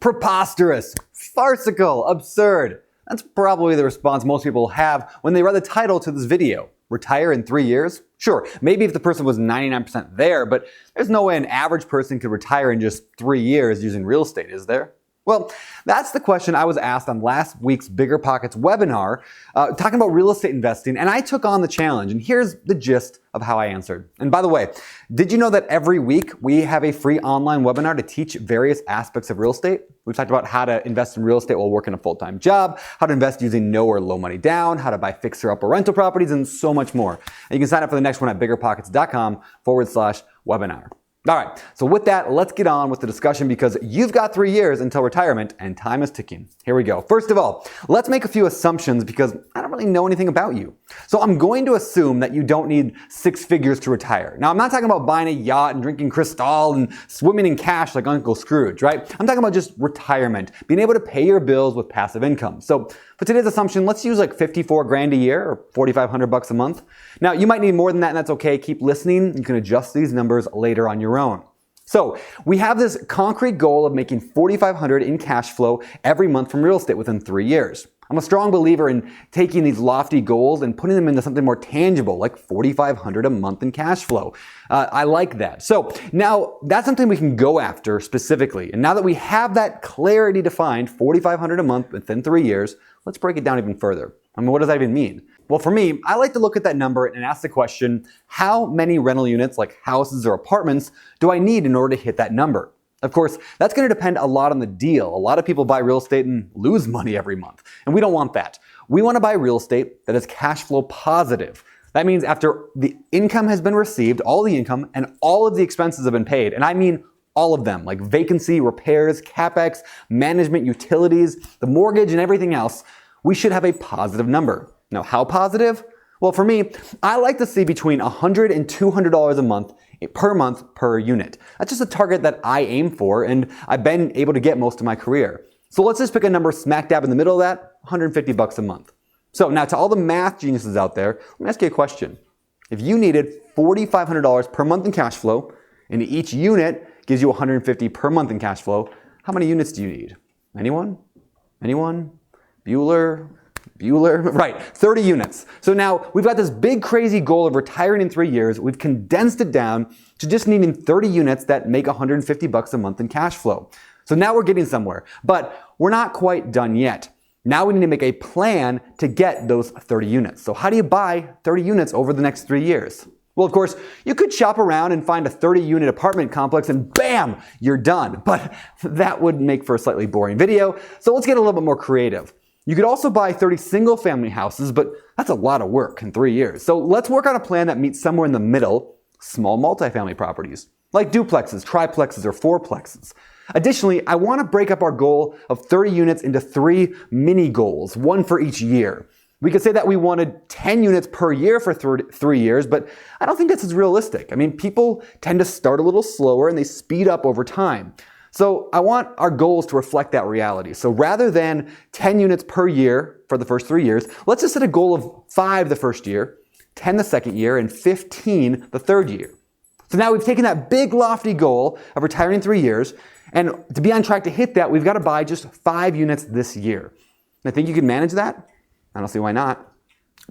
Preposterous, farcical, absurd. That's probably the response most people have when they read the title to this video. Retire in 3 years? Sure, maybe if the person was 99% there, but there's no way an average person could retire in just 3 years using real estate, is there? Well, that's the question I was asked on last week's BiggerPockets webinar, talking about real estate investing, and I took on the challenge, and here's the gist of how I answered. And by the way, did you know that every week we have a free online webinar to teach various aspects of real estate? We've talked about how to invest in real estate while working a full-time job, how to invest using no or low money down, how to buy fixer-upper rental properties, and so much more. And you can sign up for the next one at biggerpockets.com/webinar. All right, so with that, let's get on with the discussion because you've got 3 years until retirement and time is ticking. Here we go. First of all, let's make a few assumptions because I don't really know anything about you. So I'm going to assume that you don't need 6 figures to retire. Now, I'm not talking about buying a yacht and drinking Cristal and swimming in cash like Uncle Scrooge, right? I'm talking about just retirement, being able to pay your bills with passive income. So for today's assumption, let's use like 54 grand a year or 4,500 bucks a month. Now, you might need more than that and that's okay. Keep listening. You can adjust these numbers later on your own. So we have this concrete goal of making 4,500 in cash flow every month from real estate within 3 years. I'm a strong believer in taking these lofty goals and putting them into something more tangible, like 4,500 a month in cash flow. I like that. So now that's something we can go after specifically. And now that we have that clarity defined, 4,500 a month within 3 years, let's break it down even further. I mean, what does that even mean? Well, for me, I like to look at that number and ask the question, how many rental units, like houses or apartments, do I need in order to hit that number? Of course, that's going to depend a lot on the deal. A lot of people buy real estate and lose money every month, and we don't want that. We want to buy real estate that is cash flow positive. That means after the income has been received, all the income, and all of the expenses have been paid, and I mean all of them, like vacancy, repairs, capex, management, utilities, the mortgage, and everything else, we should have a positive number. Now, how positive? Well, for me, I like to see between $100 and $200 a month per unit. That's just a target that I aim for and I've been able to get most of my career. So let's just pick a number smack dab in the middle of that, 150 bucks a month. So now to all the math geniuses out there, let me ask you a question. If you needed $4,500 per month in cash flow and each unit gives you $150 per month in cash flow, how many units do you need? Anyone? Anyone? Bueller? Right, 30 units. So now we've got this big crazy goal of retiring in 3 years. We've condensed it down to just needing 30 units that make 150 bucks a month in cash flow. So now we're getting somewhere, but we're not quite done yet. Now we need to make a plan to get those 30 units. So how do you buy 30 units over the next 3 years? Well, of course, you could shop around and find a 30-unit apartment complex and bam, you're done. But that would make for a slightly boring video. So let's get a little bit more creative. You could also buy 30 single-family houses, but that's a lot of work in 3 years. So let's work on a plan that meets somewhere in the middle, small multifamily properties, like duplexes, triplexes, or fourplexes. Additionally, I want to break up our goal of 30 units into 3 mini goals, one for each year. We could say that we wanted 10 units per year for 3 years, but I don't think this is realistic. I mean, people tend to start a little slower and they speed up over time. So I want our goals to reflect that reality. So rather than 10 units per year for the first 3 years, let's just set a goal of 5 the first year, 10 the second year, and 15 the third year. So now we've taken that big lofty goal of retiring in 3 years, and to be on track to hit that, we've got to buy just 5 units this year. And I think you can manage that. I don't see why not.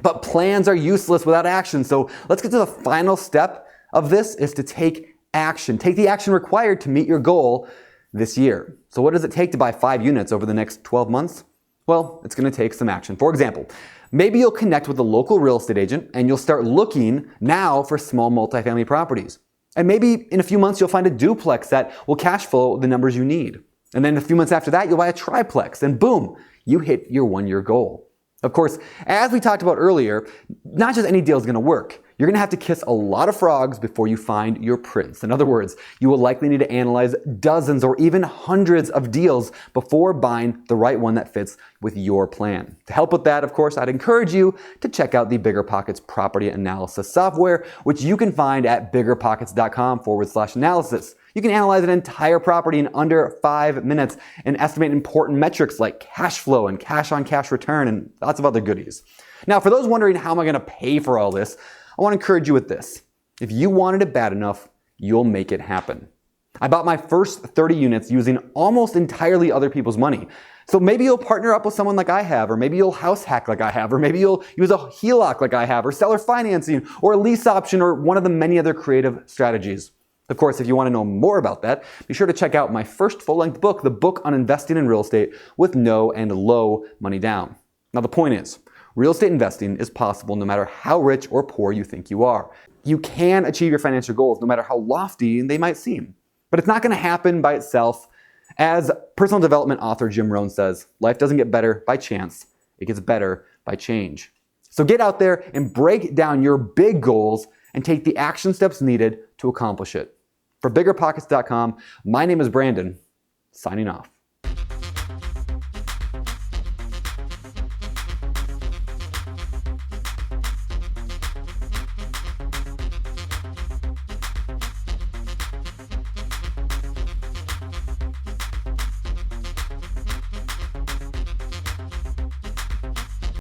But plans are useless without action. So let's get to the final step of this is to take action. Take the action required to meet your goal this year. So what does it take to buy 5 units over the next 12 months? Well, it's going to take some action. For example, maybe you'll connect with a local real estate agent and you'll start looking now for small multifamily properties. And maybe in a few months you'll find a duplex that will cash flow the numbers you need. And then a few months after that, you'll buy a triplex and boom, you hit your 1-year goal. Of course, as we talked about earlier, not just any deal is going to work. You're going to have to kiss a lot of frogs before you find your prince. In other words, you will likely need to analyze dozens or even hundreds of deals before buying the right one that fits with your plan. To help with that, of course, I'd encourage you to check out the BiggerPockets property analysis software, which you can find at biggerpockets.com/analysis. You can analyze an entire property in under 5 minutes and estimate important metrics like cash flow and cash-on-cash return and lots of other goodies. Now, for those wondering how am I going to pay for all this, I want to encourage you with this. If you wanted it bad enough, you'll make it happen. I bought my first 30 units using almost entirely other people's money. So maybe you'll partner up with someone like I have, or maybe you'll house hack like I have, or maybe you'll use a HELOC like I have, or seller financing, or a lease option, or one of the many other creative strategies. Of course, if you want to know more about that, be sure to check out my first full-length book, the book on investing in real estate with no and low money down. Now the point is, real estate investing is possible no matter how rich or poor you think you are. You can achieve your financial goals no matter how lofty they might seem. But it's not going to happen by itself. As personal development author Jim Rohn says, life doesn't get better by chance, it gets better by change. So get out there and break down your big goals and take the action steps needed to accomplish it. For BiggerPockets.com, my name is Brandon, signing off.